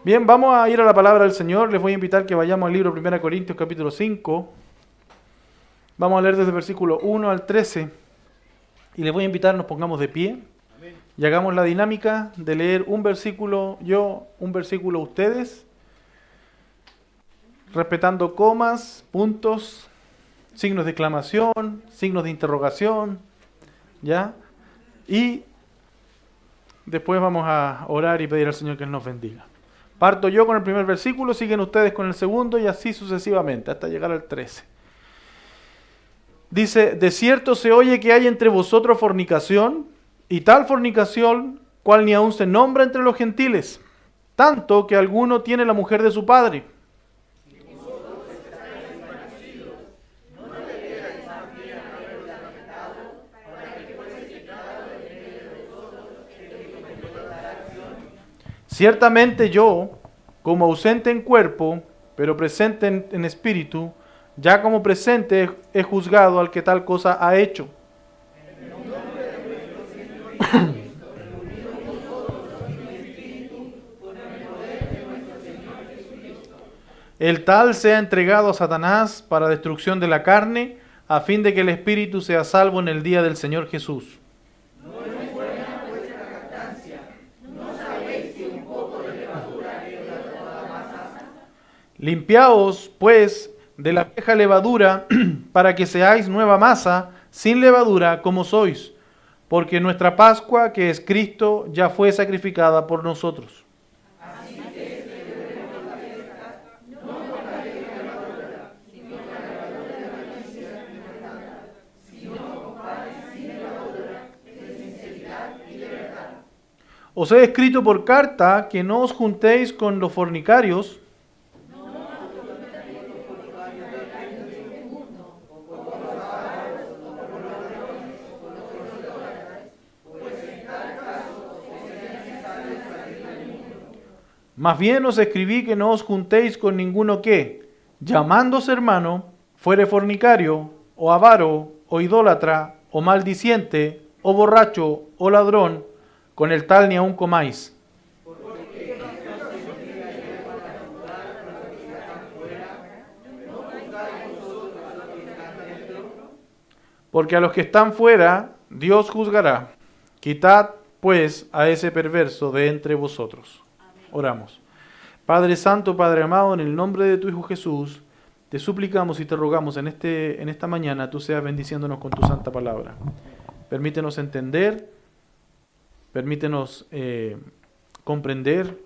Bien, vamos a ir a la palabra del Señor. Les voy a invitar que vayamos al libro 1 Corintios capítulo 5. Vamos a leer desde el versículo 1 al 13. Y les voy a invitar, nos pongamos de pie y hagamos la dinámica de leer un versículo yo, un versículo ustedes, respetando comas, puntos, signos de exclamación, signos de interrogación, ¿ya? Y después vamos a orar y pedir al Señor que Él nos bendiga. Parto yo con el primer versículo, siguen ustedes con el segundo y así sucesivamente, hasta llegar al 13. Dice, de cierto se oye que hay entre vosotros fornicación, y tal fornicación, cual ni aun se nombra entre los gentiles, tanto que alguno tiene la mujer de su padre. Ciertamente yo, como ausente en cuerpo, pero presente en espíritu, ya como presente he juzgado al que tal cosa ha hecho. El tal sea entregado a Satanás para destrucción de la carne, a fin de que el espíritu sea salvo en el día del Señor Jesús. Limpiaos, pues, de la vieja levadura, para que seáis nueva masa, sin levadura, como sois, porque nuestra Pascua, que es Cristo, ya fue sacrificada por nosotros. Os he escrito por carta que no os juntéis con los fornicarios, más bien os escribí que no os juntéis con ninguno que, llamándose hermano, fuere fornicario, o avaro, o idólatra, o maldiciente, o borracho, o ladrón, con el tal ni aun comáis. Porque a los que están fuera, Dios juzgará. Quitad, pues, a ese perverso de entre vosotros. Oramos. Padre Santo, Padre amado, en el nombre de tu Hijo Jesús, te suplicamos y te rogamos en esta mañana, tú seas bendiciéndonos con tu santa palabra. Permítenos entender, permítenos comprender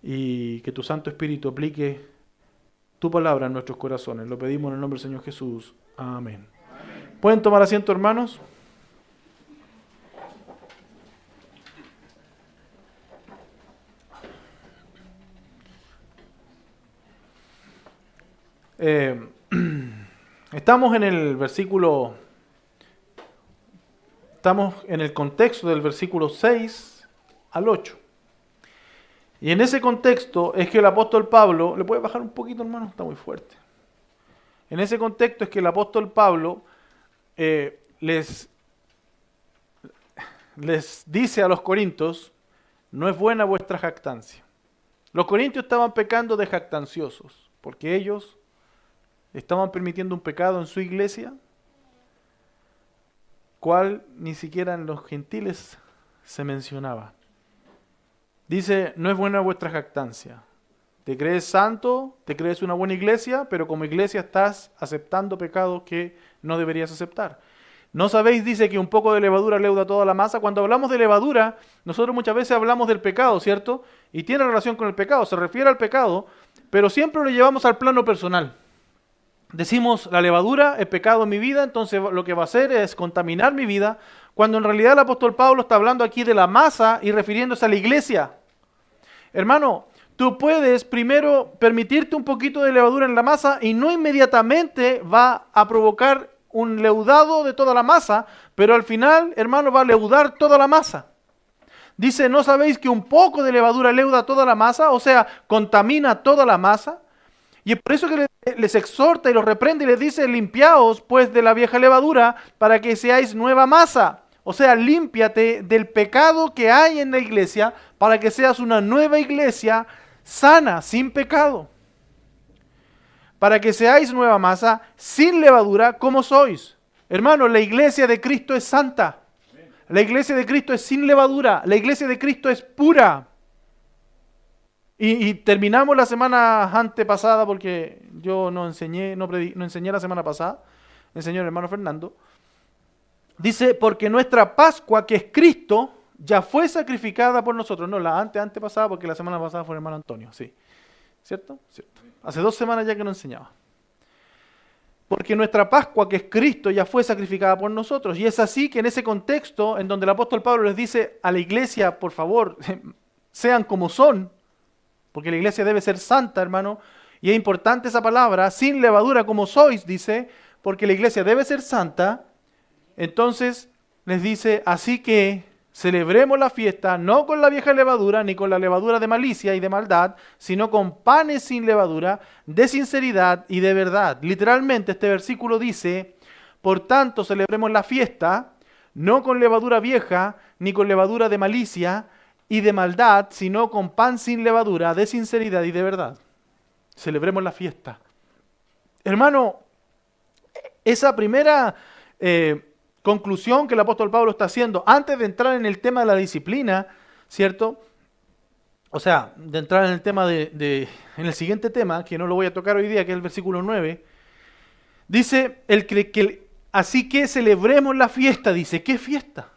y que tu Santo Espíritu aplique tu palabra en nuestros corazones. Lo pedimos en el nombre del Señor Jesús. Amén. ¿Pueden tomar asiento, hermanos? Estamos en el contexto del versículo 6 al 8. Y en ese contexto es que el apóstol Pablo, ¿le puede bajar un poquito, hermano? Está muy fuerte. En ese contexto es que el apóstol Pablo les dice a los corintios, no es buena vuestra jactancia. Los corintios estaban pecando de jactanciosos, porque ellos estaban permitiendo un pecado en su iglesia, cual ni siquiera en los gentiles se mencionaba. Dice, no es buena vuestra jactancia. Te crees santo, te crees una buena iglesia, pero como iglesia estás aceptando pecados que no deberías aceptar. ¿No sabéis, dice, que un poco de levadura leuda toda la masa? Cuando hablamos de levadura, nosotros muchas veces hablamos del pecado, ¿cierto? Y tiene relación con el pecado, se refiere al pecado, pero siempre lo llevamos al plano personal. Decimos, la levadura es pecado en mi vida, entonces lo que va a hacer es contaminar mi vida, cuando en realidad el apóstol Pablo está hablando aquí de la masa y refiriéndose a la iglesia. Hermano, tú puedes primero permitirte un poquito de levadura en la masa y no inmediatamente va a provocar un leudado de toda la masa, pero al final, hermano, va a leudar toda la masa. Dice, ¿no sabéis que un poco de levadura leuda toda la masa? O sea, contamina toda la masa. Y es por eso que les exhorta y los reprende y les dice, limpiaos pues de la vieja levadura para que seáis nueva masa. O sea, límpiate del pecado que hay en la iglesia para que seas una nueva iglesia sana, sin pecado, para que seáis nueva masa, sin levadura, como sois. Hermano, la iglesia de Cristo es santa. La iglesia de Cristo es sin levadura. La iglesia de Cristo es pura. Y terminamos la semana antepasada, porque yo no enseñé, no enseñé la semana pasada, enseñó el hermano Fernando. Dice, porque nuestra Pascua, que es Cristo, ya fue sacrificada por nosotros. No, la antepasada, porque la semana pasada fue el hermano Antonio, sí. ¿Cierto? Cierto. Hace 2 semanas ya que no enseñaba. Porque nuestra Pascua, que es Cristo, ya fue sacrificada por nosotros. Y es así que en ese contexto, en donde el apóstol Pablo les dice a la iglesia, por favor, sean como son, porque la iglesia debe ser santa, hermano, y es importante esa palabra, sin levadura como sois, dice, porque la iglesia debe ser santa. Entonces les dice, así que celebremos la fiesta no con la vieja levadura, ni con la levadura de malicia y de maldad, sino con panes sin levadura, de sinceridad y de verdad. Literalmente este versículo dice, por tanto celebremos la fiesta no con levadura vieja, ni con levadura de malicia y de maldad, sino con pan sin levadura, de sinceridad y de verdad. Celebremos la fiesta. Hermano, esa primera conclusión que el apóstol Pablo está haciendo, antes de entrar en el tema de la disciplina, ¿cierto? O sea, de entrar en el tema en el siguiente tema, que no lo voy a tocar hoy día, que es el versículo 9, dice, así que celebremos la fiesta, dice, ¿qué fiesta?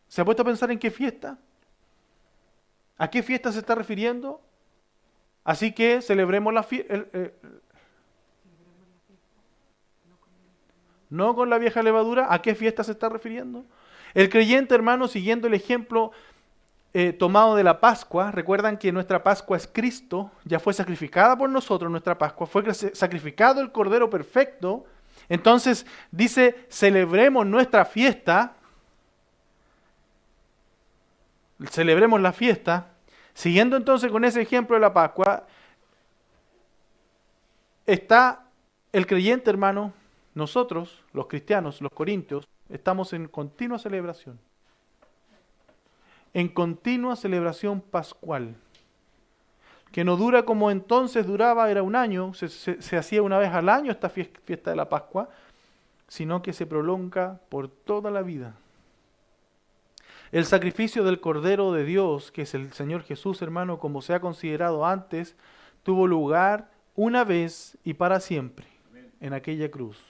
¿Se ha puesto a pensar en qué fiesta? ¿A qué fiesta se está refiriendo? Así que celebremos la fiesta. No con la vieja levadura. ¿A qué fiesta se está refiriendo? El creyente, hermano, siguiendo el ejemplo tomado de la Pascua, recuerdan que nuestra Pascua es Cristo, ya fue sacrificada por nosotros nuestra Pascua, fue sacrificado el Cordero perfecto. Entonces dice, celebremos nuestra fiesta, celebremos la fiesta. Siguiendo entonces con ese ejemplo de la Pascua, está el creyente, hermano, nosotros, los cristianos, los corintios, estamos en continua celebración. En continua celebración pascual. Que no dura como entonces duraba, era un año, se hacía una vez al año esta fiesta de la Pascua, sino que se prolonga por toda la vida. El sacrificio del Cordero de Dios, que es el Señor Jesús, hermano, como se ha considerado antes, tuvo lugar una vez y para siempre en aquella cruz.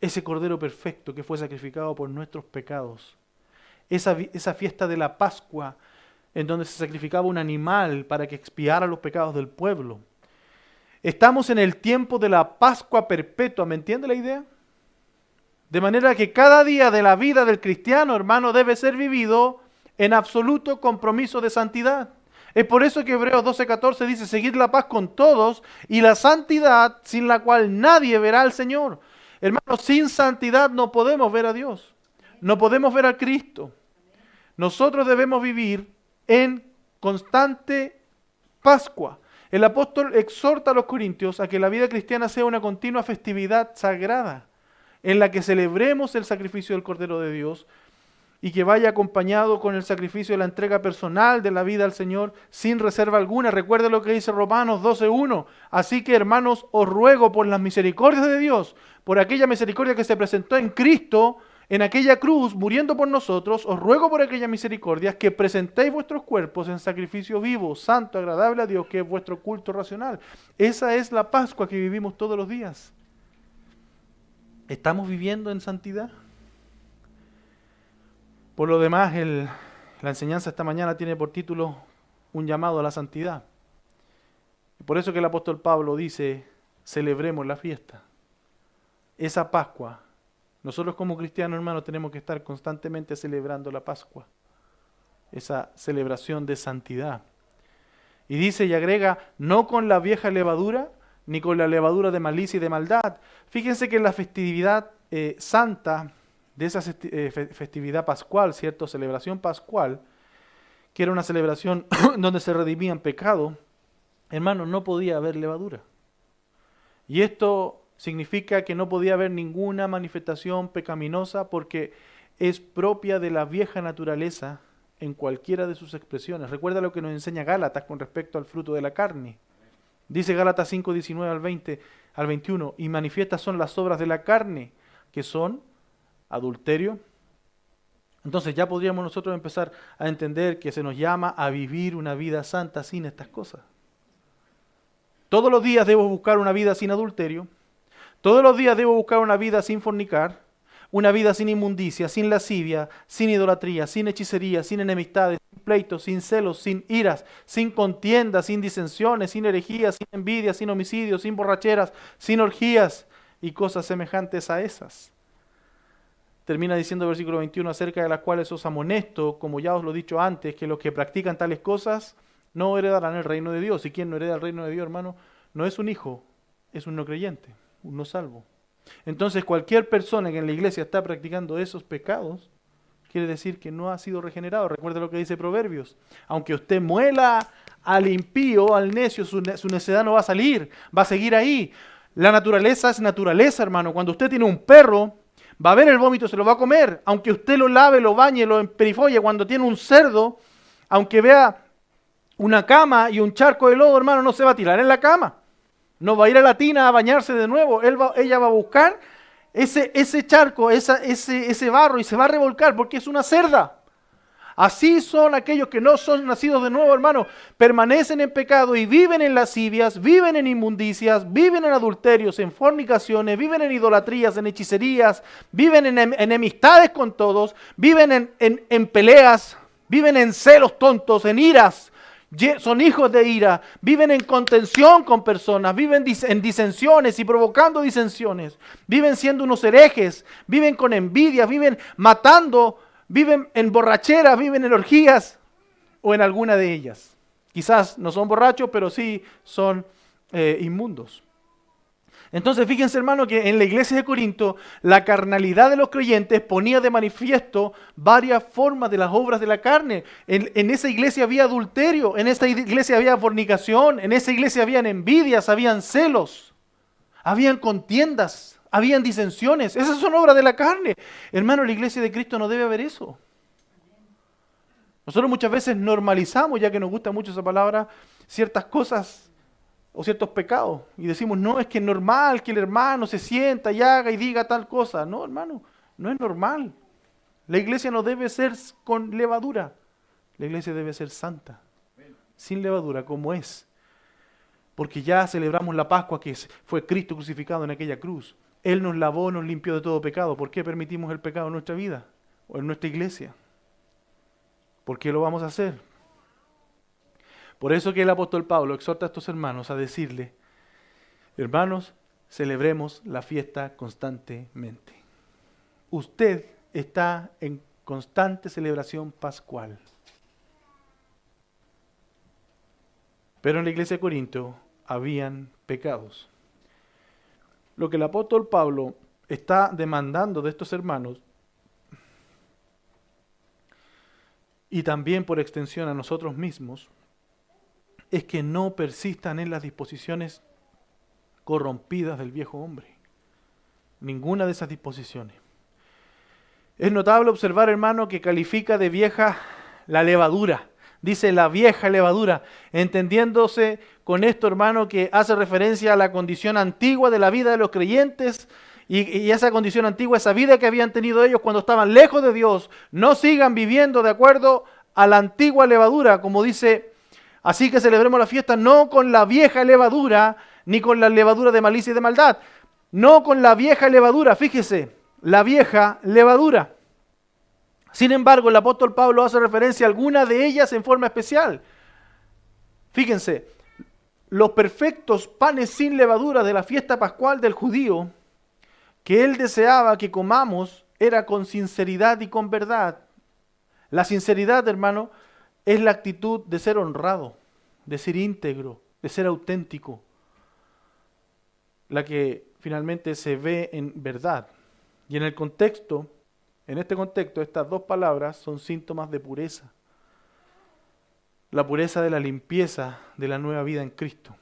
Ese Cordero perfecto que fue sacrificado por nuestros pecados. Esa fiesta de la Pascua, en donde se sacrificaba un animal para que expiara los pecados del pueblo. Estamos en el tiempo de la Pascua perpetua, ¿me entiende la idea? De manera que cada día de la vida del cristiano, hermano, debe ser vivido en absoluto compromiso de santidad. Es por eso que Hebreos 12:14 dice, seguid la paz con todos y la santidad sin la cual nadie verá al Señor. Hermano, sin santidad no podemos ver a Dios. No podemos ver a Cristo. Nosotros debemos vivir en constante Pascua. El apóstol exhorta a los corintios a que la vida cristiana sea una continua festividad sagrada, en la que celebremos el sacrificio del Cordero de Dios y que vaya acompañado con el sacrificio de la entrega personal de la vida al Señor sin reserva alguna. Recuerde lo que dice Romanos 12:1. Así que, hermanos, os ruego por las misericordias de Dios, por aquella misericordia que se presentó en Cristo, en aquella cruz, muriendo por nosotros, os ruego por aquella misericordia que presentéis vuestros cuerpos en sacrificio vivo, santo, agradable a Dios, que es vuestro culto racional. Esa es la Pascua que vivimos todos los días. ¿Estamos viviendo en santidad? Por lo demás, la enseñanza esta mañana tiene por título un llamado a la santidad. Y por eso que el apóstol Pablo dice, celebremos la fiesta. Esa Pascua. Nosotros como cristianos, hermanos, tenemos que estar constantemente celebrando la Pascua. Esa celebración de santidad. Y dice y agrega, no con la vieja levadura, ni con la levadura de malicia y de maldad. Fíjense que en la festividad santa, de esa festividad pascual, ¿cierto? Celebración pascual, que era una celebración donde se redimían pecados, hermano, no podía haber levadura. Y esto significa que no podía haber ninguna manifestación pecaminosa porque es propia de la vieja naturaleza en cualquiera de sus expresiones. Recuerda lo que nos enseña Gálatas con respecto al fruto de la carne. Dice Gálatas 5, 19 al 20, al 21, y manifiestas son las obras de la carne, que son adulterio. Entonces ya podríamos nosotros empezar a entender que se nos llama a vivir una vida santa sin estas cosas. Todos los días debo buscar una vida sin adulterio. Todos los días debo buscar una vida sin fornicar, una vida sin inmundicia, sin lascivia, sin idolatría, sin hechicería, sin enemistades, sin pleitos, sin celos, sin iras, sin contiendas, sin disensiones, sin herejías, sin envidias, sin homicidios, sin borracheras, sin orgías y cosas semejantes a esas. Termina diciendo el versículo 21, acerca de las cuales os amonesto, como ya os lo he dicho antes, que los que practican tales cosas no heredarán el reino de Dios. Y quien no hereda el reino de Dios, hermano, no es un hijo, es un no creyente, un no salvo. Entonces cualquier persona que en la iglesia está practicando esos pecados, quiere decir que no ha sido regenerado. Recuerda lo que dice Proverbios. Aunque usted muela al impío, al necio, su necedad no va a salir, va a seguir ahí. La naturaleza es naturaleza, hermano. Cuando usted tiene un perro, va a ver el vómito, se lo va a comer. Aunque usted lo lave, lo bañe, lo emperifolle. Cuando tiene un cerdo, aunque vea una cama y un charco de lodo, hermano, no se va a tirar en la cama. No va a ir a la tina a bañarse de nuevo. Ella va a buscar ese charco, ese barro y se va a revolcar porque es una cerda. Así son aquellos que no son nacidos de nuevo, hermano. Permanecen en pecado y viven en lascivias, viven en inmundicias, viven en adulterios, en fornicaciones, viven en idolatrías, en hechicerías, viven en enemistades con todos, viven en peleas, viven en celos tontos, en iras. Son hijos de ira, viven en contención con personas, viven en disensiones y provocando disensiones, viven siendo unos herejes, viven con envidia, viven matando, viven en borracheras, viven en orgías o en alguna de ellas. Quizás no son borrachos, pero sí son inmundos. Entonces fíjense, hermano, que en la iglesia de Corinto la carnalidad de los creyentes ponía de manifiesto varias formas de las obras de la carne. En esa iglesia había adulterio, en esa iglesia había fornicación, en esa iglesia habían envidias, habían celos, habían contiendas, habían disensiones. Esas son obras de la carne. Hermano, en la iglesia de Cristo no debe haber eso. Nosotros muchas veces normalizamos, ya que nos gusta mucho esa palabra, ciertas cosas o ciertos pecados, y decimos, no, es que es normal que el hermano se sienta y haga y diga tal cosa. No, hermano, no es normal. La iglesia no debe ser con levadura, la iglesia debe ser santa, sin levadura, como es. Porque ya celebramos la Pascua, que fue Cristo crucificado en aquella cruz. Él nos lavó, nos limpió de todo pecado. ¿Por qué permitimos el pecado en nuestra vida o en nuestra iglesia? ¿Por qué lo vamos a hacer? Por eso que el apóstol Pablo exhorta a estos hermanos a decirle, hermanos, celebremos la fiesta constantemente. Usted está en constante celebración pascual. Pero en la iglesia de Corinto habían pecados. Lo que el apóstol Pablo está demandando de estos hermanos, y también por extensión a nosotros mismos, es que no persistan en las disposiciones corrompidas del viejo hombre. Ninguna de esas disposiciones. Es notable observar, hermano, que califica de vieja la levadura. Dice la vieja levadura, entendiéndose con esto, hermano, que hace referencia a la condición antigua de la vida de los creyentes, y esa condición antigua, esa vida que habían tenido ellos cuando estaban lejos de Dios. No sigan viviendo de acuerdo a la antigua levadura, como dice. Así que celebremos la fiesta no con la vieja levadura, ni con la levadura de malicia y de maldad. No con la vieja levadura, fíjese, la vieja levadura. Sin embargo, el apóstol Pablo hace referencia a alguna de ellas en forma especial. Fíjense, los perfectos panes sin levadura de la fiesta pascual del judío, que él deseaba que comamos, era con sinceridad y con verdad. La sinceridad, hermano, es la actitud de ser honrado, de ser íntegro, de ser auténtico, la que finalmente se ve en verdad. Y en este contexto, estas dos palabras son síntomas de pureza. La pureza de la limpieza de la nueva vida en Cristo,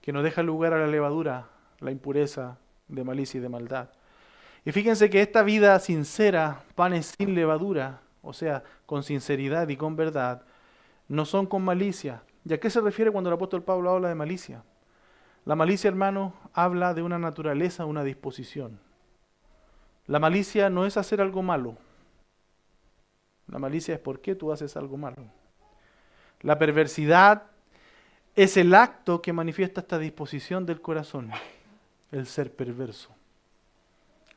que no deja lugar a la levadura, la impureza de malicia y de maldad. Y fíjense que esta vida sincera, panes sin levadura, o sea, con sinceridad y con verdad, no son con malicia. ¿Y a qué se refiere cuando el apóstol Pablo habla de malicia? La malicia, hermano, habla de una naturaleza, una disposición. La malicia no es hacer algo malo. La malicia es por qué tú haces algo malo. La perversidad es el acto que manifiesta esta disposición del corazón, el ser perverso.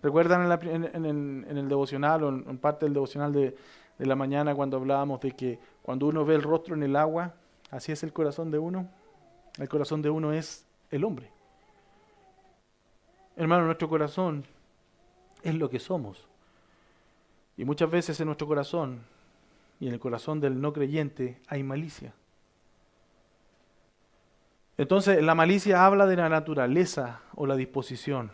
¿Recuerdan en el devocional o en parte del devocional de la mañana cuando hablábamos de que cuando uno ve el rostro en el agua, así es el corazón de uno? El corazón de uno es el hombre. Hermano, nuestro corazón es lo que somos. Y muchas veces en nuestro corazón y en el corazón del no creyente hay malicia. Entonces, la malicia habla de la naturaleza o la disposición.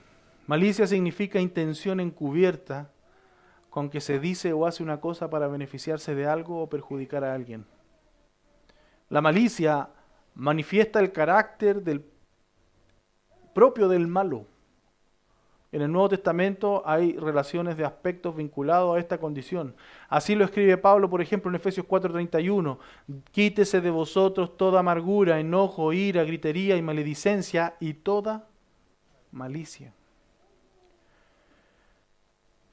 Malicia significa intención encubierta con que se dice o hace una cosa para beneficiarse de algo o perjudicar a alguien. La malicia manifiesta el carácter propio del malo. En el Nuevo Testamento hay relaciones de aspectos vinculados a esta condición. Así lo escribe Pablo, por ejemplo, en Efesios 4:31. Quítese de vosotros toda amargura, enojo, ira, gritería y maledicencia y toda malicia.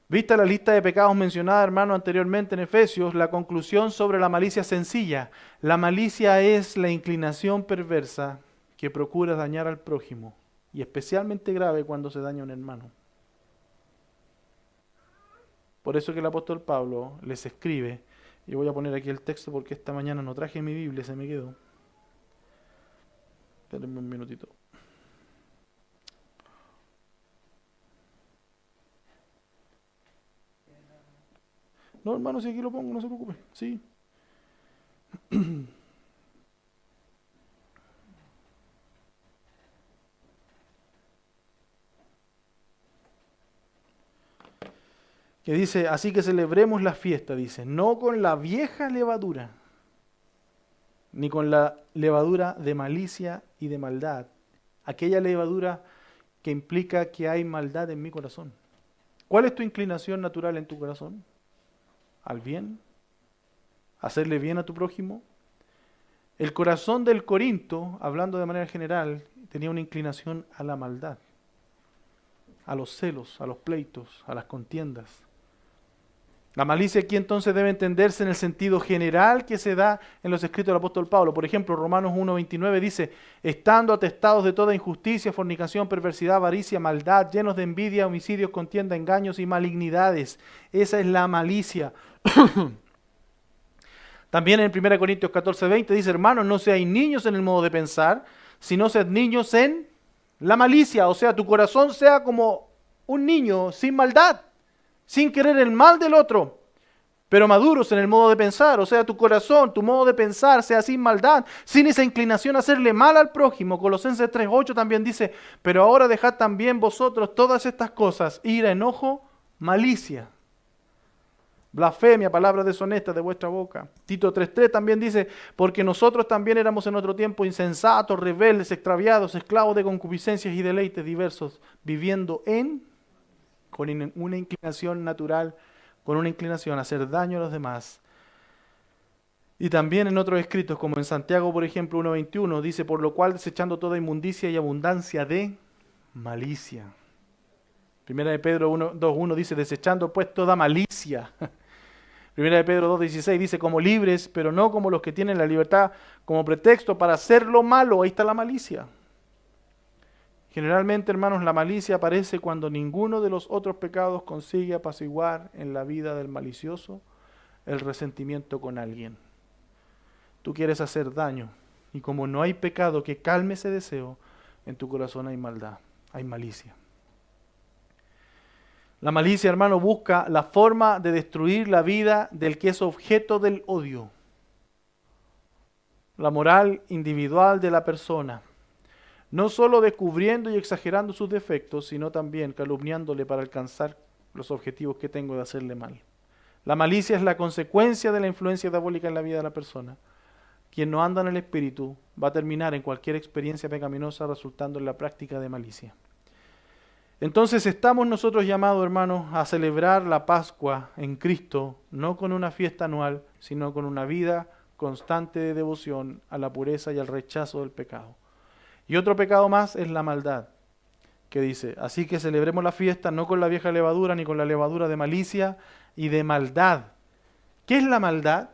Vista la lista de pecados mencionada, hermano, anteriormente en Efesios, la conclusión sobre la malicia es sencilla. La malicia es la inclinación perversa que procura dañar al prójimo. Y especialmente grave cuando se daña a un hermano. Por eso que el apóstol Pablo les escribe, y voy a poner aquí el texto porque esta mañana no traje mi Biblia, se me quedó. Espérenme un minutito. No, hermano, si aquí lo pongo, no se preocupe. Sí. Que dice, así que celebremos la fiesta, dice, no con la vieja levadura, ni con la levadura de malicia y de maldad. Aquella levadura que implica que hay maldad en mi corazón. ¿Cuál es tu inclinación natural en tu corazón? ¿Al bien? ¿Hacerle bien a tu prójimo? El corazón del Corinto, hablando de manera general, tenía una inclinación a la maldad, a los celos, a los pleitos, a las contiendas. La malicia aquí entonces debe entenderse en el sentido general que se da en los escritos del apóstol Pablo. Por ejemplo, Romanos 1:29 dice, estando atestados de toda injusticia, fornicación, perversidad, avaricia, maldad, llenos de envidia, homicidios, contienda, engaños y malignidades. Esa es la malicia. También en 1 Corintios 14:20 dice, hermanos, no seáis niños en el modo de pensar, sino sed niños en la malicia. O sea, tu corazón sea como un niño sin maldad, sin querer el mal del otro, pero maduros en el modo de pensar. O sea, tu corazón, tu modo de pensar sea sin maldad, sin esa inclinación a hacerle mal al prójimo. Colosenses 3:8 también dice, pero ahora dejad también vosotros todas estas cosas, ira, enojo, malicia, blasfemia, palabras deshonestas de vuestra boca. Tito 3:3 también dice, porque nosotros también éramos en otro tiempo insensatos, rebeldes, extraviados, esclavos de concupiscencias y deleites diversos, viviendo con una inclinación natural, con una inclinación a hacer daño a los demás. Y también en otros escritos, como en Santiago, por ejemplo, 1:21, dice, por lo cual desechando toda inmundicia y abundancia de malicia. Primera de Pedro 2:1 dice, desechando pues toda malicia. Primera de Pedro 2:16 dice, como libres, pero no como los que tienen la libertad como pretexto para hacer lo malo. Ahí está la malicia. Generalmente, hermanos, la malicia aparece cuando ninguno de los otros pecados consigue apaciguar en la vida del malicioso el resentimiento con alguien. Tú quieres hacer daño y como no hay pecado que calme ese deseo, en tu corazón hay maldad, hay malicia. La malicia, hermano, busca la forma de destruir la vida del que es objeto del odio. La moral individual de la persona. No solo descubriendo y exagerando sus defectos, sino también calumniándole para alcanzar los objetivos que tengo de hacerle mal. La malicia es la consecuencia de la influencia diabólica en la vida de la persona. Quien no anda en el espíritu va a terminar en cualquier experiencia pecaminosa resultando en la práctica de malicia. Entonces estamos nosotros llamados, hermanos, a celebrar la Pascua en Cristo, no con una fiesta anual, sino con una vida constante de devoción a la pureza y al rechazo del pecado. Y otro pecado más es la maldad, que dice, así que celebremos la fiesta no con la vieja levadura, ni con la levadura de malicia y de maldad. ¿Qué es la maldad?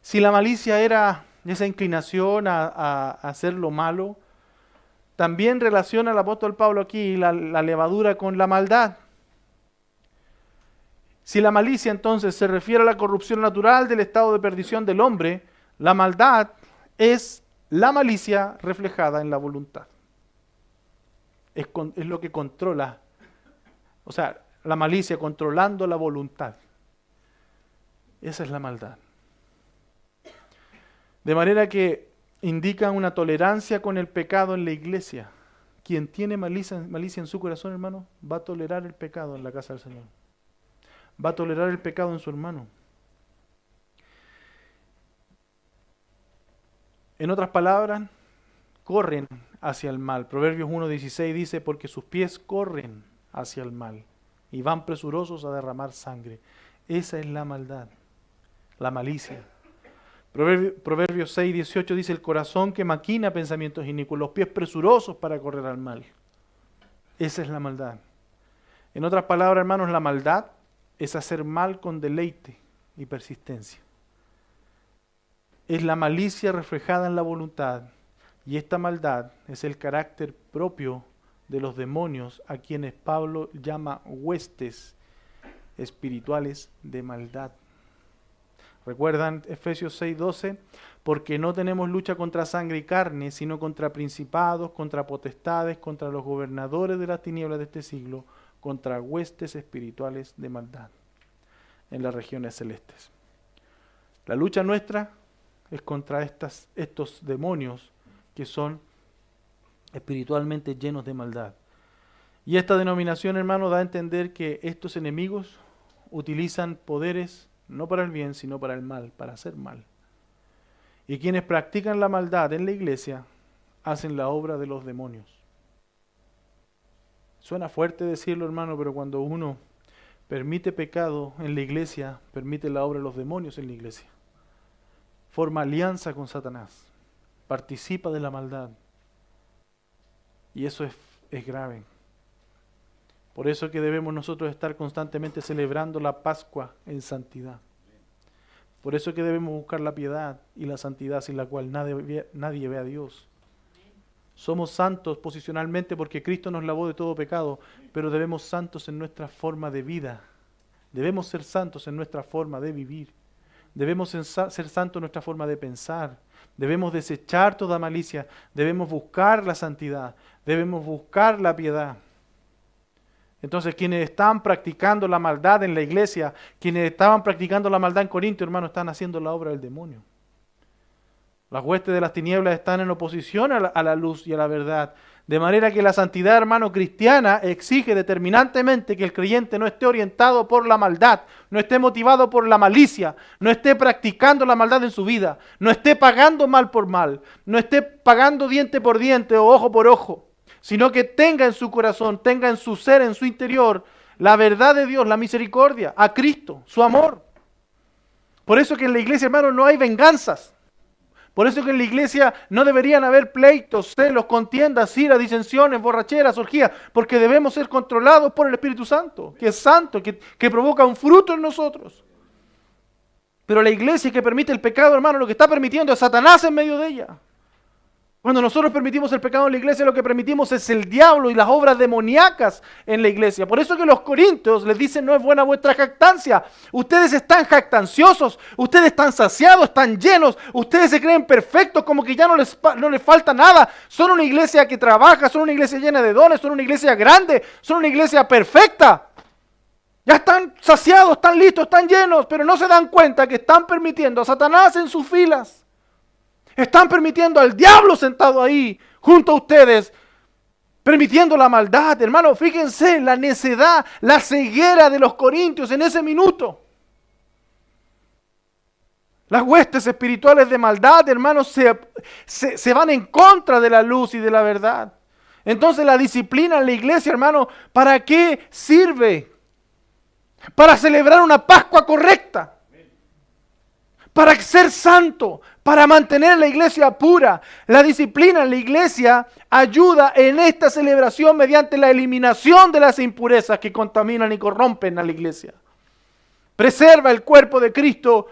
Si la malicia era esa inclinación a hacer lo malo, también relaciona el apóstol Pablo aquí la levadura con la maldad. Si la malicia entonces se refiere a la corrupción natural del estado de perdición del hombre, la maldad es la malicia reflejada en la voluntad. Es lo que controla, o sea, la malicia controlando la voluntad. Esa es la maldad. De manera que indica una tolerancia con el pecado en la iglesia. Quien tiene malicia en su corazón, hermano, va a tolerar el pecado en la casa del Señor. Va a tolerar el pecado en su hermano. En otras palabras, corren hacia el mal. Proverbios 1:16 dice, porque sus pies corren hacia el mal y van presurosos a derramar sangre. Esa es la maldad, la malicia. Proverbios 6:18 dice, el corazón que maquina pensamientos inicuos, los pies presurosos para correr al mal. Esa es la maldad. En otras palabras, hermanos, la maldad es hacer mal con deleite y persistencia. Es la malicia reflejada en la voluntad, y esta maldad es el carácter propio de los demonios, a quienes Pablo llama huestes espirituales de maldad. ¿Recuerdan Efesios 6:12? Porque no tenemos lucha contra sangre y carne, sino contra principados, contra potestades, contra los gobernadores de las tinieblas de este siglo, contra huestes espirituales de maldad en las regiones celestes. La lucha nuestra es contra estos demonios que son espiritualmente llenos de maldad. Y esta denominación, hermano, da a entender que estos enemigos utilizan poderes no para el bien, sino para el mal, para hacer mal. Y quienes practican la maldad en la iglesia hacen la obra de los demonios. Suena fuerte decirlo, hermano, pero cuando uno permite pecado en la iglesia, permite la obra de los demonios en la iglesia. Forma alianza con Satanás, participa de la maldad. Y eso es grave. Por eso que debemos nosotros estar constantemente celebrando la Pascua en santidad. Por eso que debemos buscar la piedad y la santidad sin la cual nadie ve a Dios. Somos santos posicionalmente porque Cristo nos lavó de todo pecado, pero debemos santos en nuestra forma de vida. Debemos ser santos en nuestra forma de vivir. Debemos ser santos en nuestra forma de pensar. Debemos desechar toda malicia. Debemos buscar la santidad. Debemos buscar la piedad. Entonces, quienes están practicando la maldad en la iglesia, quienes estaban practicando la maldad en Corinto, hermano, están haciendo la obra del demonio. Las huestes de las tinieblas están en oposición a la luz y a la verdad. De manera que la santidad, hermano, cristiana exige determinantemente que el creyente no esté orientado por la maldad, no esté motivado por la malicia, no esté practicando la maldad en su vida, no esté pagando mal por mal, no esté pagando diente por diente o ojo por ojo, sino que tenga en su corazón, tenga en su ser, en su interior, la verdad de Dios, la misericordia, a Cristo, su amor. Por eso que en la iglesia, hermano, no hay venganzas. Por eso que en la iglesia no deberían haber pleitos, celos, contiendas, ira, disensiones, borracheras, orgías, porque debemos ser controlados por el Espíritu Santo, que es santo, que provoca un fruto en nosotros. Pero la iglesia que permite el pecado, hermano, lo que está permitiendo es Satanás en medio de ella. Cuando nosotros permitimos el pecado en la iglesia, lo que permitimos es el diablo y las obras demoníacas en la iglesia. Por eso que los corintios les dicen, no es buena vuestra jactancia. Ustedes están jactanciosos, ustedes están saciados, están llenos, ustedes se creen perfectos, como que ya no les falta nada. Son una iglesia que trabaja, son una iglesia llena de dones, son una iglesia grande, son una iglesia perfecta. Ya están saciados, están listos, están llenos, pero no se dan cuenta que están permitiendo a Satanás en sus filas. Están permitiendo al diablo sentado ahí, junto a ustedes, permitiendo la maldad. Hermano, fíjense la necedad, la ceguera de los corintios en ese minuto. Las huestes espirituales de maldad, hermanos, se van en contra de la luz y de la verdad. Entonces la disciplina en la iglesia, hermano, ¿para qué sirve? Para celebrar una Pascua correcta. Para ser santo, para mantener la iglesia pura. La disciplina en la iglesia ayuda en esta celebración mediante la eliminación de las impurezas que contaminan y corrompen a la iglesia. Preserva el cuerpo de Cristo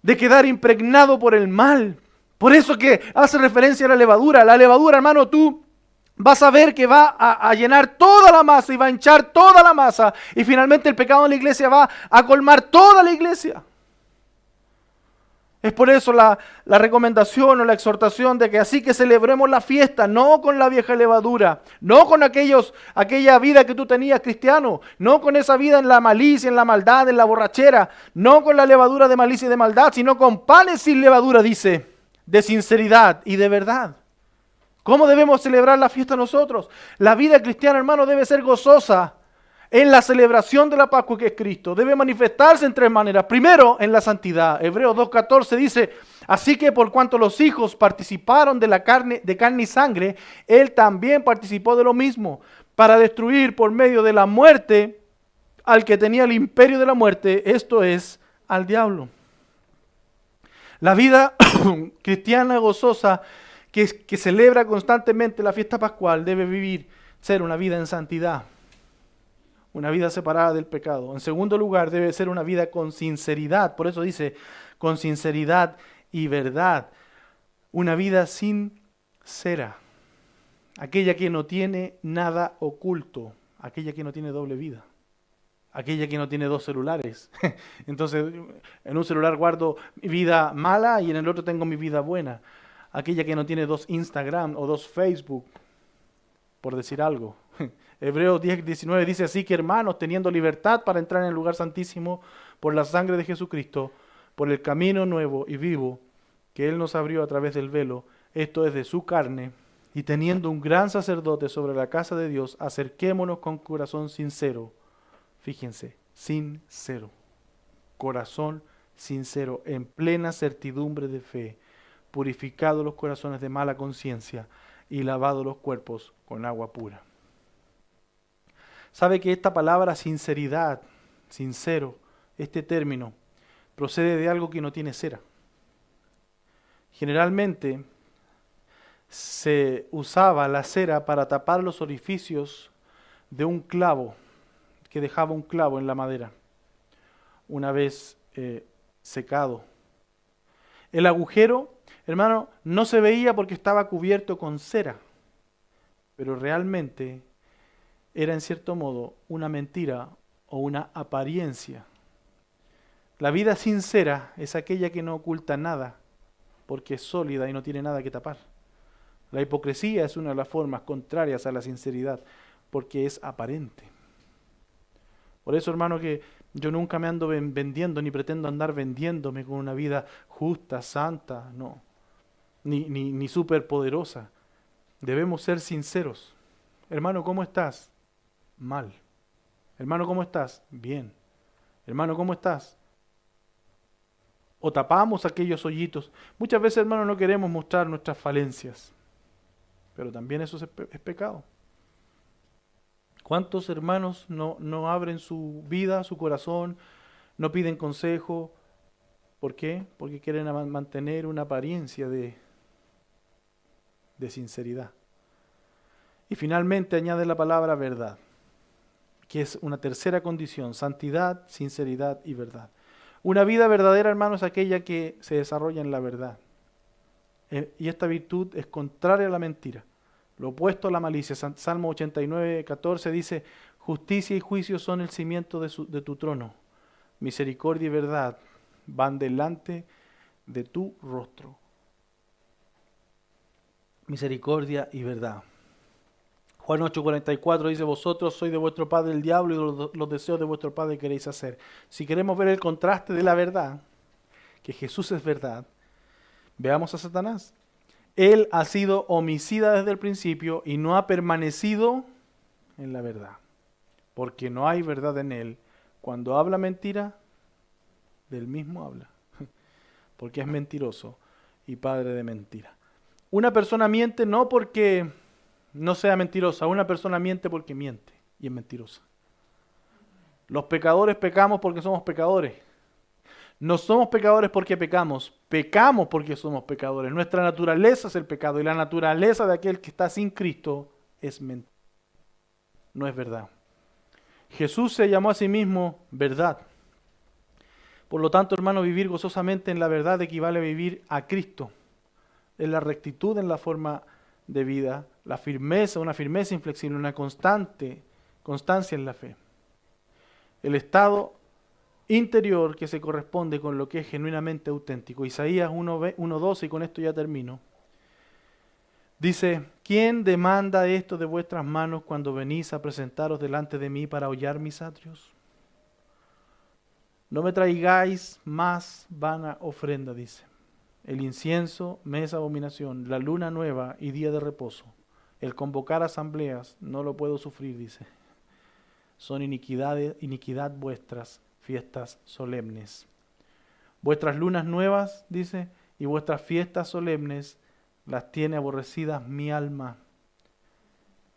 de quedar impregnado por el mal. Por eso que hace referencia a la levadura. La levadura, hermano, tú vas a ver que va a llenar toda la masa y va a hinchar toda la masa. Y finalmente el pecado en la iglesia va a colmar toda la iglesia. Es por eso la recomendación o la exhortación de que así que celebremos la fiesta, no con la vieja levadura, no con aquella vida que tú tenías cristiano, no con esa vida en la malicia, en la maldad, en la borrachera, no con la levadura de malicia y de maldad, sino con panes sin levadura, dice, de sinceridad y de verdad. ¿Cómo debemos celebrar la fiesta nosotros? La vida cristiana, hermano, debe ser gozosa en la celebración de la Pascua que es Cristo. Debe manifestarse en tres maneras. Primero, en la santidad. Hebreos 2:14 dice, así que por cuanto los hijos participaron de carne y sangre, Él también participó de lo mismo, para destruir por medio de la muerte al que tenía el imperio de la muerte, esto es, al diablo. La vida cristiana gozosa que celebra constantemente la fiesta pascual debe ser una vida en santidad. Una vida separada del pecado. En segundo lugar, debe ser una vida con sinceridad. Por eso dice, con sinceridad y verdad. Una vida sincera. Aquella que no tiene nada oculto. Aquella que no tiene doble vida. Aquella que no tiene dos celulares. Entonces, en un celular guardo mi vida mala y en el otro tengo mi vida buena. Aquella que no tiene dos Instagram o dos Facebook, por decir algo. Hebreos 10:19 dice así que hermanos, teniendo libertad para entrar en el lugar santísimo por la sangre de Jesucristo, por el camino nuevo y vivo que Él nos abrió a través del velo, esto es de su carne, y teniendo un gran sacerdote sobre la casa de Dios, acerquémonos con corazón sincero. Fíjense, sincero, corazón sincero, en plena certidumbre de fe, purificados los corazones de mala conciencia y lavados los cuerpos con agua pura. Sabe que esta palabra sinceridad, sincero, este término, procede de algo que no tiene cera. Generalmente se usaba la cera para tapar los orificios de un clavo, que dejaba un clavo en la madera, una vez secado. El agujero, hermano, no se veía porque estaba cubierto con cera, pero realmente era en cierto modo una mentira o una apariencia. La vida sincera es aquella que no oculta nada porque es sólida y no tiene nada que tapar. La hipocresía es una de las formas contrarias a la sinceridad porque es aparente. Por eso, hermano, que yo nunca me ando vendiendo ni pretendo andar vendiéndome con una vida justa, santa, no, ni superpoderosa. Debemos ser sinceros. Hermano, ¿cómo estás? Mal. Hermano, ¿cómo estás? Bien. Hermano, ¿cómo estás? O tapamos aquellos hoyitos. Muchas veces, hermano, no queremos mostrar nuestras falencias, pero también eso es pecado. ¿Cuántos hermanos no abren su vida, su corazón, no piden consejo? ¿Por qué? Porque quieren mantener una apariencia de sinceridad. Y finalmente añade la palabra verdad, que es una tercera condición: santidad, sinceridad y verdad. Una vida verdadera, hermano, es aquella que se desarrolla en la verdad. Y esta virtud es contraria a la mentira, lo opuesto a la malicia. Salmo 89:14 dice, justicia y juicio son el cimiento de tu trono. Misericordia y verdad van delante de tu rostro. Misericordia y verdad. Juan 8:44 dice, vosotros sois de vuestro padre el diablo y los deseos de vuestro padre queréis hacer. Si queremos ver el contraste de la verdad, que Jesús es verdad, veamos a Satanás. Él ha sido homicida desde el principio y no ha permanecido en la verdad, porque no hay verdad en él. Cuando habla mentira, del mismo habla, porque es mentiroso y padre de mentira. Una persona miente no porque no sea mentirosa. Una persona miente porque miente y es mentirosa. Los pecadores pecamos porque somos pecadores. No somos pecadores porque pecamos porque somos pecadores. Nuestra naturaleza es el pecado y la naturaleza de aquel que está sin Cristo es mentira. No es verdad. Jesús se llamó a sí mismo verdad. Por lo tanto, hermano, vivir gozosamente en la verdad equivale a vivir a Cristo. Es la rectitud en la forma de vida, la firmeza, una firmeza inflexible, una constancia en la fe. El estado interior que se corresponde con lo que es genuinamente auténtico. Isaías 1:12, y con esto ya termino. Dice, ¿quién demanda esto de vuestras manos cuando venís a presentaros delante de mí para hollar mis atrios? No me traigáis más vana ofrenda, dice. El incienso me es abominación, la luna nueva y día de reposo. El convocar asambleas no lo puedo sufrir, dice. Son iniquidad vuestras fiestas solemnes. Vuestras lunas nuevas, dice, y vuestras fiestas solemnes las tiene aborrecidas mi alma.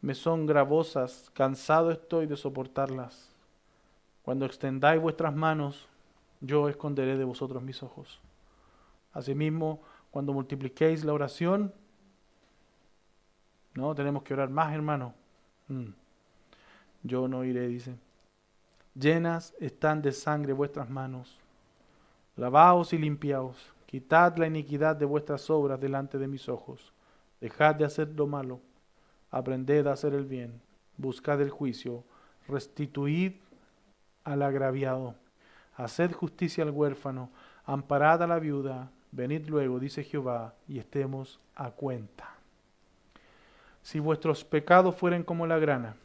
Me son gravosas, cansado estoy de soportarlas. Cuando extendáis vuestras manos, yo esconderé de vosotros mis ojos. Asimismo, cuando multipliquéis la oración, no, tenemos que orar más, hermano. Yo no iré, dice. Llenas están de sangre vuestras manos. Lavaos y limpiaos. Quitad la iniquidad de vuestras obras delante de mis ojos. Dejad de hacer lo malo. Aprended a hacer el bien. Buscad el juicio. Restituid al agraviado. Haced justicia al huérfano. Amparad a la viuda. Venid luego, dice Jehová, y estemos a cuenta. Si vuestros pecados fueren como la grana,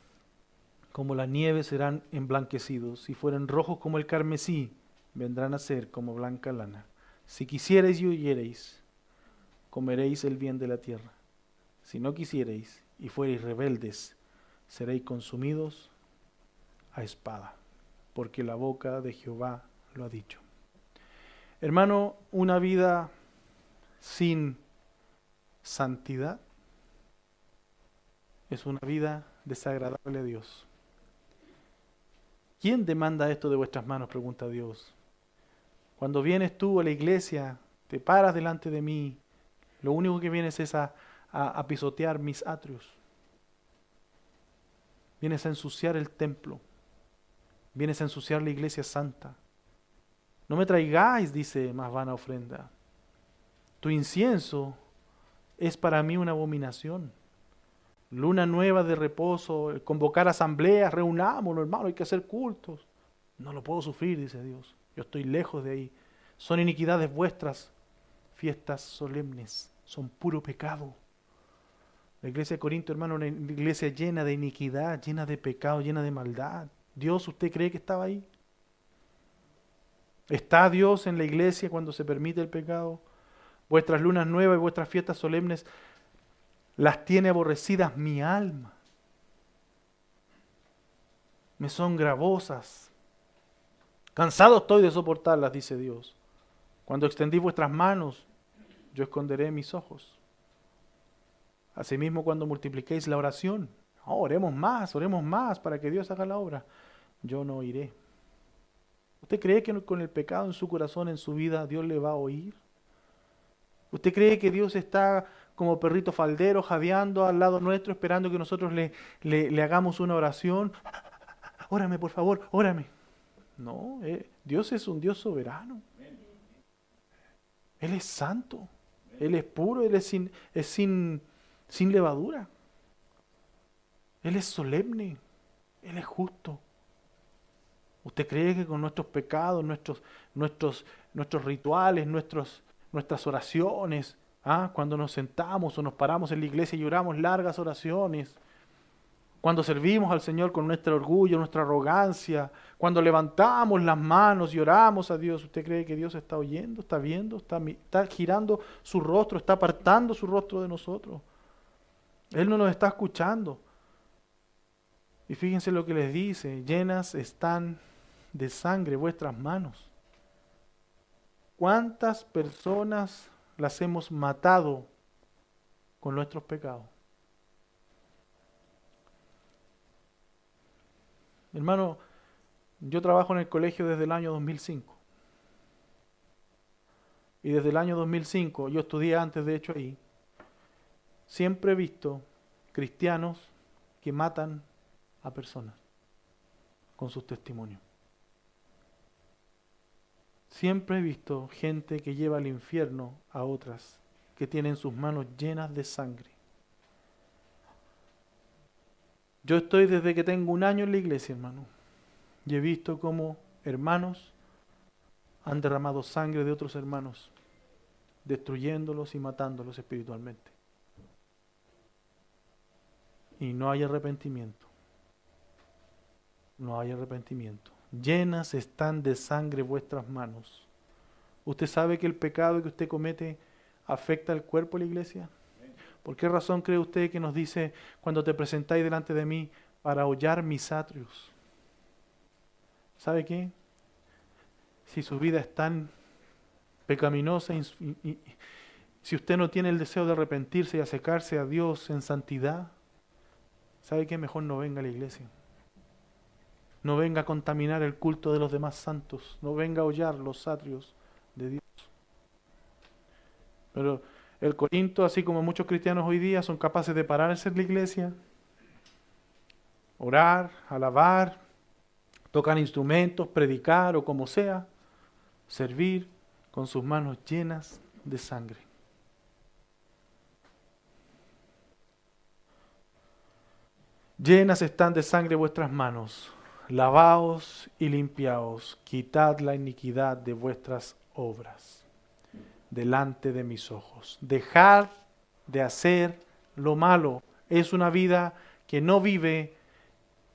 como la nieve serán emblanquecidos. Si fueren rojos como el carmesí, vendrán a ser como blanca lana. Si quisierais y oyereis, comeréis el bien de la tierra. Si no quisiereis y fuereis rebeldes, seréis consumidos a espada, porque la boca de Jehová lo ha dicho. Hermano, una vida sin santidad es una vida desagradable a Dios. ¿Quién demanda esto de vuestras manos?, pregunta Dios. Cuando vienes tú a la iglesia, te paras delante de mí, lo único que vienes es a pisotear mis atrios. Vienes a ensuciar el templo. Vienes a ensuciar la iglesia santa. No me traigáis, dice, más vana ofrenda. Tu incienso es para mí una abominación. Luna nueva de reposo, convocar asambleas, reunámonos, hermano, hay que hacer cultos. No lo puedo sufrir, dice Dios. Yo estoy lejos de ahí. Son iniquidades vuestras, fiestas solemnes, son puro pecado. La iglesia de Corinto, hermano, una iglesia llena de iniquidad, llena de pecado, llena de maldad. ¿Dios, usted cree que estaba ahí? ¿Está Dios en la iglesia cuando se permite el pecado? Vuestras lunas nuevas y vuestras fiestas solemnes las tiene aborrecidas mi alma. Me son gravosas. Cansado estoy de soportarlas, dice Dios. Cuando extendí vuestras manos, yo esconderé mis ojos. Asimismo, cuando multipliquéis la oración, oremos más para que Dios haga la obra. Yo no oiré. ¿Usted cree que con el pecado en su corazón, en su vida, Dios le va a oír? ¿Usted cree que Dios está como perrito faldero, jadeando al lado nuestro, esperando que nosotros le hagamos una oración? Órame, por favor, órame. No, Dios es un Dios soberano. Él es santo. Él es puro, Él es sin levadura. Él es solemne. Él es justo. ¿Usted cree que con nuestros pecados, nuestros rituales, nuestras oraciones, cuando nos sentamos o nos paramos en la iglesia y oramos largas oraciones, cuando servimos al Señor con nuestro orgullo, nuestra arrogancia, cuando levantamos las manos y oramos a Dios, ¿usted cree que Dios está oyendo, está viendo, está girando su rostro, está apartando su rostro de nosotros? Él no nos está escuchando. Y fíjense lo que les dice: llenas están de sangre vuestras manos. ¿Cuántas personas las hemos matado con nuestros pecados? Hermano, yo trabajo en el colegio desde el año 2005. Y desde el año 2005, yo estudié antes de hecho ahí, siempre he visto cristianos que matan a personas con sus testimonios. Siempre he visto gente que lleva al infierno a otras, que tienen sus manos llenas de sangre. Yo estoy desde que tengo 1 año en la iglesia, hermano, y he visto cómo hermanos han derramado sangre de otros hermanos, destruyéndolos y matándolos espiritualmente. Y no hay arrepentimiento. No hay arrepentimiento. Llenas están de sangre vuestras manos. ¿Usted sabe que el pecado que usted comete afecta al cuerpo de la iglesia? ¿Por qué razón cree usted que nos dice cuando te presentáis delante de mí para hollar mis atrios? ¿Sabe qué? Si su vida es tan pecaminosa y si usted no tiene el deseo de arrepentirse y acercarse a Dios en santidad, ¿sabe qué? Mejor no venga a la iglesia. No venga a contaminar el culto de los demás santos. No venga a hollar los atrios de Dios. Pero el Corinto, así como muchos cristianos hoy día, son capaces de pararse en la iglesia, orar, alabar, tocar instrumentos, predicar o como sea, servir con sus manos llenas de sangre. Llenas están de sangre vuestras manos. Lavaos y limpiaos, quitad la iniquidad de vuestras obras delante de mis ojos. Dejad de hacer lo malo. Es una vida que no vive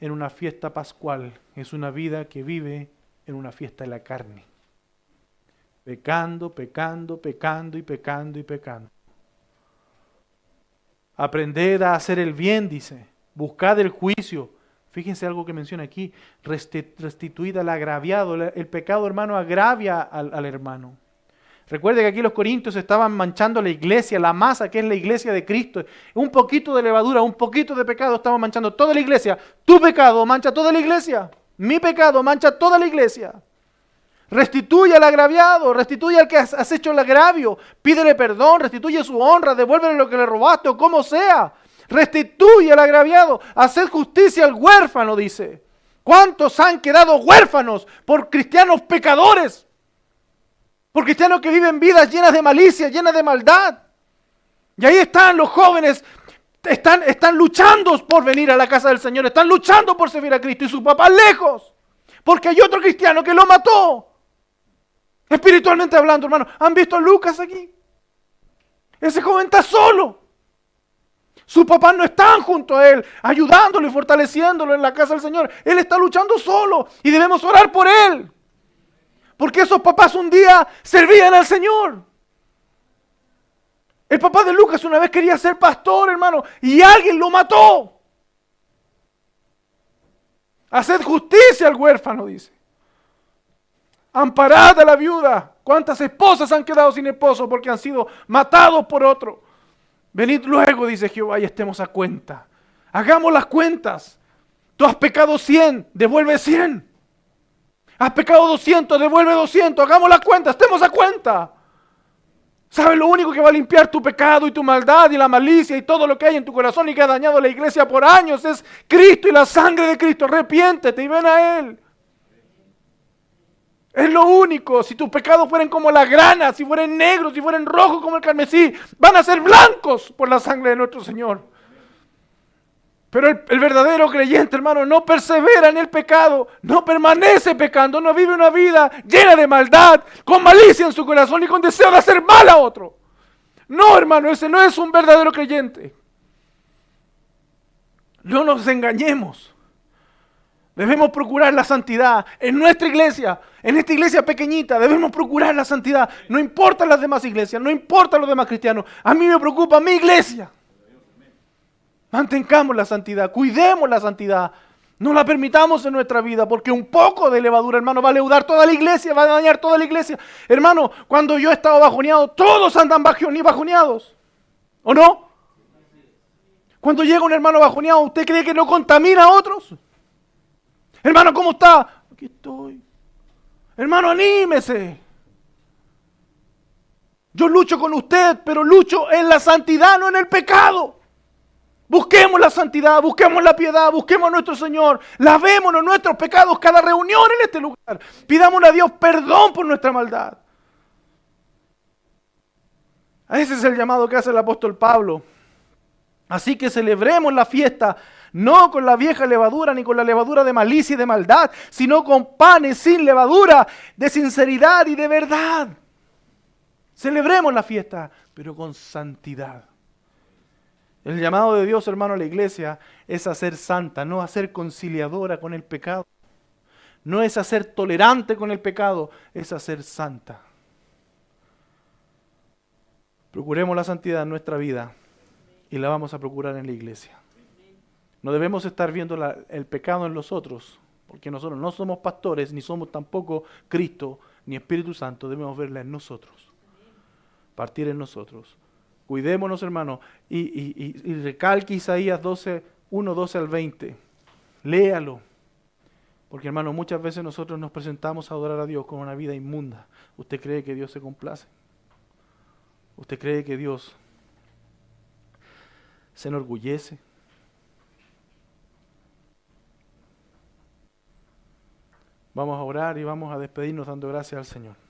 en una fiesta pascual, es una vida que vive en una fiesta de la carne. Pecando, pecando, pecando y pecando y pecando. Aprended a hacer el bien, dice. Buscad el juicio. Fíjense algo que menciona aquí, restituid al agraviado. El pecado, hermano, agravia al hermano. Recuerde que aquí los corintios estaban manchando la iglesia, la masa que es la iglesia de Cristo. Un poquito de levadura, un poquito de pecado, estamos manchando toda la iglesia. Tu pecado mancha toda la iglesia. Mi pecado mancha toda la iglesia. Restituye al agraviado, restituye al que has hecho el agravio. Pídele perdón, restituye su honra, devuélvele lo que le robaste o como sea. Restituye al agraviado, haced justicia al huérfano, dice. ¿Cuántos han quedado huérfanos por cristianos pecadores? Por cristianos que viven vidas llenas de malicia, llenas de maldad. Y ahí están los jóvenes, están luchando por venir a la casa del Señor, están luchando por servir a Cristo y su papá lejos. Porque hay otro cristiano que lo mató. Espiritualmente hablando, hermano. ¿Han visto a Lucas aquí? Ese joven está solo. Sus papás no están junto a él, ayudándolo y fortaleciéndolo en la casa del Señor. Él está luchando solo y debemos orar por él. Porque esos papás un día servían al Señor. El papá de Lucas una vez quería ser pastor, hermano, y alguien lo mató. Haced justicia al huérfano, dice. Amparad a la viuda. ¿Cuántas esposas han quedado sin esposo porque han sido matados por otro? Venid luego, dice Jehová, y estemos a cuenta. Hagamos las cuentas. Tú has pecado 100, devuelve 100. Has pecado 200, devuelve 200. Hagamos las cuentas, estemos a cuenta. ¿Sabes lo único que va a limpiar tu pecado y tu maldad y la malicia y todo lo que hay en tu corazón y que ha dañado la iglesia por años? Es Cristo y la sangre de Cristo. Arrepiéntete y ven a Él. Es lo único. Si tus pecados fueran como la grana, si fueran negros, si fueran rojos como el carmesí, van a ser blancos por la sangre de nuestro Señor. Pero el verdadero creyente, hermano, no persevera en el pecado, no permanece pecando, no vive una vida llena de maldad, con malicia en su corazón y con deseo de hacer mal a otro. No, hermano, ese no es un verdadero creyente. No nos engañemos. Debemos procurar la santidad en nuestra iglesia, en esta iglesia pequeñita, debemos procurar la santidad. No importan las demás iglesias, no importan los demás cristianos. A mí me preocupa mi iglesia. Mantengamos la santidad, cuidemos la santidad. No la permitamos en nuestra vida, porque un poco de levadura, hermano, va a leudar toda la iglesia, va a dañar toda la iglesia. Hermano, cuando yo he estado bajoneado, todos andan bajoneados. ¿O no? Cuando llega un hermano bajoneado, ¿usted cree que no contamina a otros? Hermano, ¿cómo está? Aquí estoy. Hermano, anímese. Yo lucho con usted, pero lucho en la santidad, no en el pecado. Busquemos la santidad, busquemos la piedad, busquemos a nuestro Señor. Lavémonos nuestros pecados cada reunión en este lugar. Pidámosle a Dios perdón por nuestra maldad. Ese es el llamado que hace el apóstol Pablo. Así que celebremos la fiesta, no con la vieja levadura ni con la levadura de malicia y de maldad, sino con panes sin levadura, de sinceridad y de verdad. Celebremos la fiesta, pero con santidad. El llamado de Dios, hermano, a la iglesia es a ser santa, no a ser conciliadora con el pecado. No es a ser tolerante con el pecado, es a ser santa. Procuremos la santidad en nuestra vida y la vamos a procurar en la iglesia. No debemos estar viendo el pecado en los otros, porque nosotros no somos pastores, ni somos tampoco Cristo, ni Espíritu Santo. Debemos verla en nosotros, partir en nosotros. Cuidémonos, hermano, y recalque Isaías 12, 1, 12 al 20. Léalo. Porque, hermano, muchas veces nosotros nos presentamos a adorar a Dios con una vida inmunda. ¿Usted cree que Dios se complace? ¿Usted cree que Dios se enorgullece? Vamos a orar y vamos a despedirnos dando gracias al Señor.